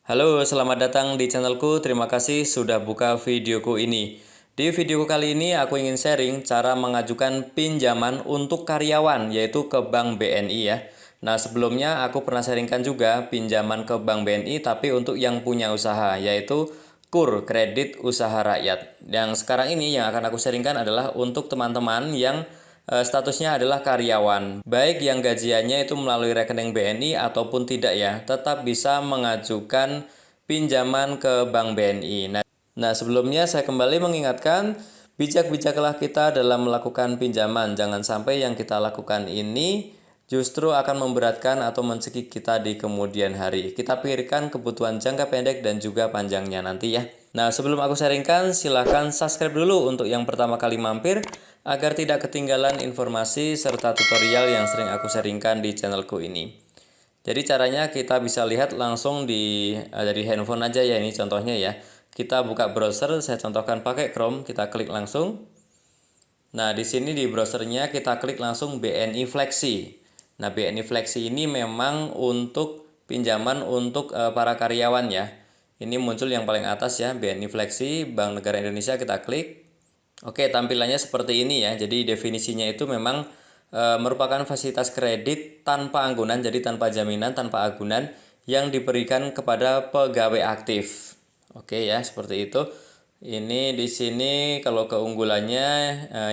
Halo, selamat datang di channelku. Terima kasih sudah buka videoku ini. Di videoku kali ini aku ingin sharing cara mengajukan pinjaman untuk karyawan, yaitu ke Bank BNI ya. Nah, sebelumnya aku pernah sharingkan juga pinjaman ke Bank BNI tapi untuk yang punya usaha, yaitu KUR, Kredit Usaha Rakyat. Yang sekarang ini yang akan aku sharingkan adalah untuk teman-teman yang statusnya adalah karyawan. Baik yang gajiannya itu melalui rekening BNI ataupun tidak ya, tetap bisa mengajukan pinjaman ke Bank BNI. Nah, sebelumnya saya kembali mengingatkan, bijak-bijaklah kita dalam melakukan pinjaman. Jangan sampai yang kita lakukan ini justru akan memberatkan atau mencekik kita di kemudian hari. Kita pikirkan kebutuhan jangka pendek dan juga panjangnya nanti ya. Nah, sebelum aku sharingkan, silahkan subscribe dulu untuk yang pertama kali mampir, agar tidak ketinggalan informasi serta tutorial yang sering aku sharingkan di channelku ini. Jadi caranya kita bisa lihat langsung dari handphone aja ya, ini contohnya ya. Kita buka browser, saya contohkan pakai Chrome, kita klik langsung. Nah, di sini di browsernya kita klik langsung BNI Flexi. Nah, BNI Flexi ini memang untuk pinjaman untuk para karyawan ya. Ini muncul yang paling atas ya, BNI Flexi, Bank Negara Indonesia, kita klik. Oke, tampilannya seperti ini ya. Jadi definisinya itu memang merupakan fasilitas kredit tanpa anggunan, jadi tanpa jaminan, tanpa agunan yang diberikan kepada pegawai aktif. Oke ya, seperti itu. Ini di sini kalau keunggulannya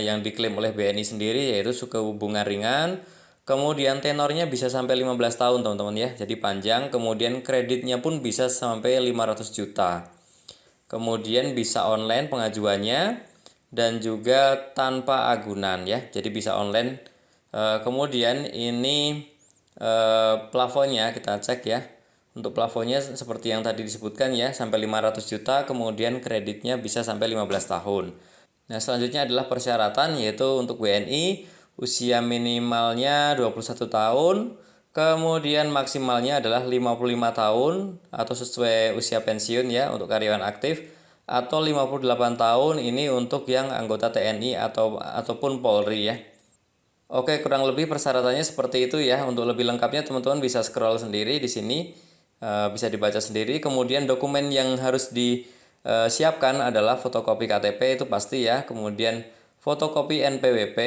yang diklaim oleh BNI sendiri yaitu suku bunga ringan. Kemudian tenornya bisa sampai 15 tahun teman-teman ya. Jadi panjang, kemudian kreditnya pun bisa sampai 500 juta. Kemudian bisa online pengajuannya dan juga tanpa agunan ya. Jadi bisa online. Kemudian ini plafonnya kita cek ya. Untuk plafonnya seperti yang tadi disebutkan ya, sampai 500 juta, kemudian kreditnya bisa sampai 15 tahun. Nah, selanjutnya adalah persyaratan, yaitu untuk WNI usia minimalnya 21 tahun, kemudian maksimalnya adalah 55 tahun atau sesuai usia pensiun ya untuk karyawan aktif, atau 58 tahun ini untuk yang anggota TNI ataupun Polri ya. Oke, kurang lebih persyaratannya seperti itu ya. Untuk lebih lengkapnya teman-teman bisa scroll sendiri di sini. Bisa dibaca sendiri. Kemudian dokumen yang harus disiapkan adalah fotokopi KTP itu pasti ya. Kemudian fotokopi NPWP,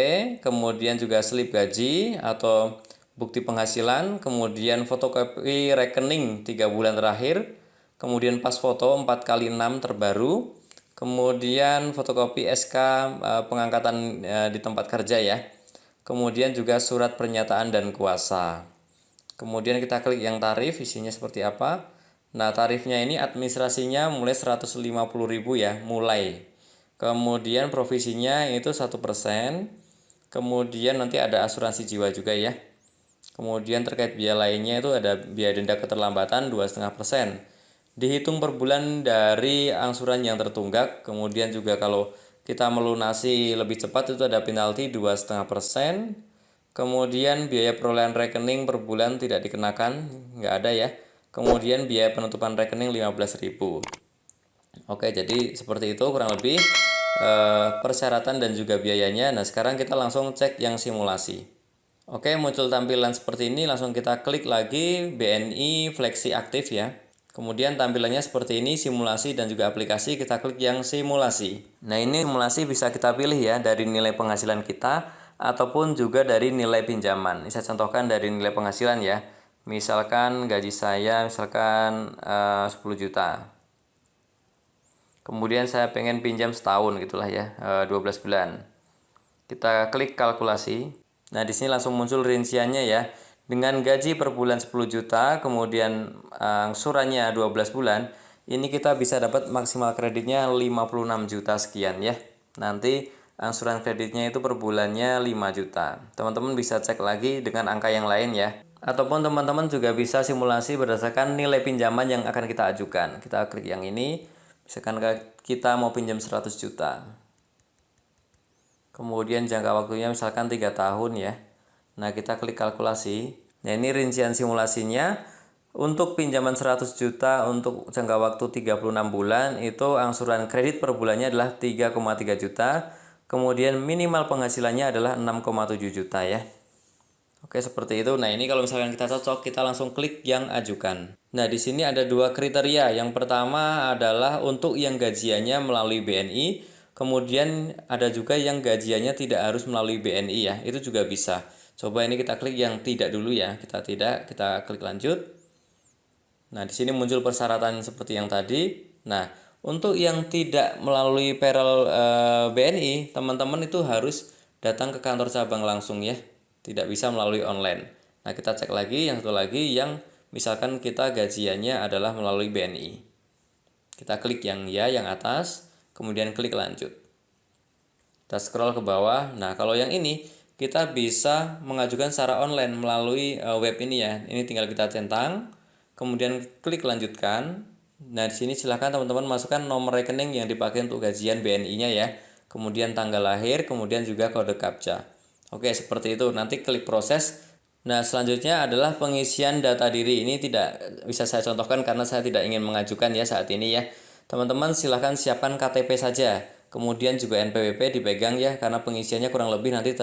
kemudian juga slip gaji atau bukti penghasilan, kemudian fotokopi rekening 3 bulan terakhir, kemudian pas foto 4x6 terbaru, kemudian fotokopi SK pengangkatan di tempat kerja ya. Kemudian juga surat pernyataan dan kuasa. Kemudian kita klik yang tarif, isinya seperti apa. Nah, tarifnya ini administrasinya mulai 150.000 ya, mulai. Kemudian provisinya itu 1%. Kemudian nanti ada asuransi jiwa juga ya. Kemudian terkait biaya lainnya itu ada biaya denda keterlambatan 2,5%. Dihitung per bulan dari angsuran yang tertunggak. Kemudian juga kalau kita melunasi lebih cepat itu ada penalti 2,5%. Kemudian biaya perolehan rekening per bulan tidak dikenakan, nggak ada ya. Kemudian biaya penutupan rekening 15.000. Oke, jadi seperti itu kurang lebih persyaratan dan juga biayanya. Nah, sekarang kita langsung cek yang simulasi. Oke, muncul tampilan seperti ini, langsung kita klik lagi BNI Flexi Aktif ya. Kemudian tampilannya seperti ini, simulasi dan juga aplikasi, kita klik yang simulasi. Nah, ini simulasi bisa kita pilih ya dari nilai penghasilan kita ataupun juga dari nilai pinjaman. Ini saya contohkan dari nilai penghasilan ya. Misalkan gaji saya misalkan 10 juta. Kemudian saya pengen pinjam setahun gitulah ya, 12 bulan. Kita klik kalkulasi. Nah, di sini langsung muncul rinciannya ya. Dengan gaji per bulan 10 juta, kemudian angsurannya 12 bulan, ini kita bisa dapat maksimal kreditnya 56 juta sekian ya. Nanti angsuran kreditnya itu per bulannya 5 juta. Teman-teman bisa cek lagi dengan angka yang lain ya. Ataupun teman-teman juga bisa simulasi berdasarkan nilai pinjaman yang akan kita ajukan. Kita klik yang ini, misalkan kita mau pinjam 100 juta. Kemudian jangka waktunya misalkan 3 tahun ya. Nah, kita klik kalkulasi. Nah, ini rincian simulasinya. Untuk pinjaman 100 juta untuk jangka waktu 36 bulan itu angsuran kredit per bulannya adalah 3,3 juta. Kemudian minimal penghasilannya adalah 6,7 juta ya. Oke, seperti itu. Nah, ini kalau misalkan kita cocok, kita langsung klik yang ajukan. Nah, di sini ada dua kriteria. Yang pertama adalah untuk yang gajiannya melalui BNI, kemudian ada juga yang gajiannya tidak harus melalui BNI ya. Itu juga bisa. Coba ini kita klik yang tidak dulu ya. Kita klik lanjut. Nah, di sini muncul persyaratan seperti yang tadi. Nah, untuk yang tidak melalui payroll BNI, teman-teman itu harus datang ke kantor cabang langsung ya. Tidak bisa melalui online. Nah, kita cek lagi yang satu lagi yang misalkan kita gajiannya adalah melalui BNI. Kita klik yang ya, yang atas, kemudian klik lanjut. Kita scroll ke bawah. Nah, kalau yang ini kita bisa mengajukan secara online melalui web ini ya. Ini tinggal kita centang, kemudian klik lanjutkan. Nah, di sini silahkan teman-teman masukkan nomor rekening yang dipakai untuk gajian BNI-nya ya. Kemudian tanggal lahir, kemudian juga kode CAPTCHA. Oke, seperti itu. Nanti klik proses. Nah, selanjutnya adalah pengisian data diri. Ini tidak bisa saya contohkan karena saya tidak ingin mengajukan ya saat ini ya. Teman-teman silahkan siapkan KTP saja. Kemudian juga NPWP dipegang ya, karena pengisiannya kurang lebih nanti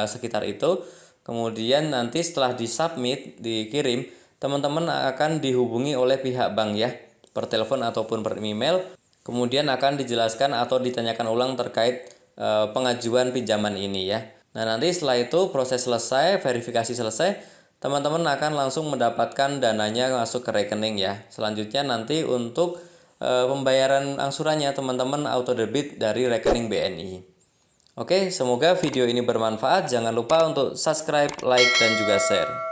sekitar itu. Kemudian nanti setelah disubmit, dikirim, teman-teman akan dihubungi oleh pihak bank ya, per telepon ataupun per email. Kemudian akan dijelaskan atau ditanyakan ulang terkait pengajuan pinjaman ini ya. Nah, nanti setelah itu proses selesai, verifikasi selesai, teman-teman akan langsung mendapatkan dananya masuk ke rekening ya. Selanjutnya nanti untuk pembayaran angsurannya teman-teman auto debit dari rekening BNI. Oke, semoga video ini bermanfaat. Jangan lupa untuk subscribe, like, dan juga share.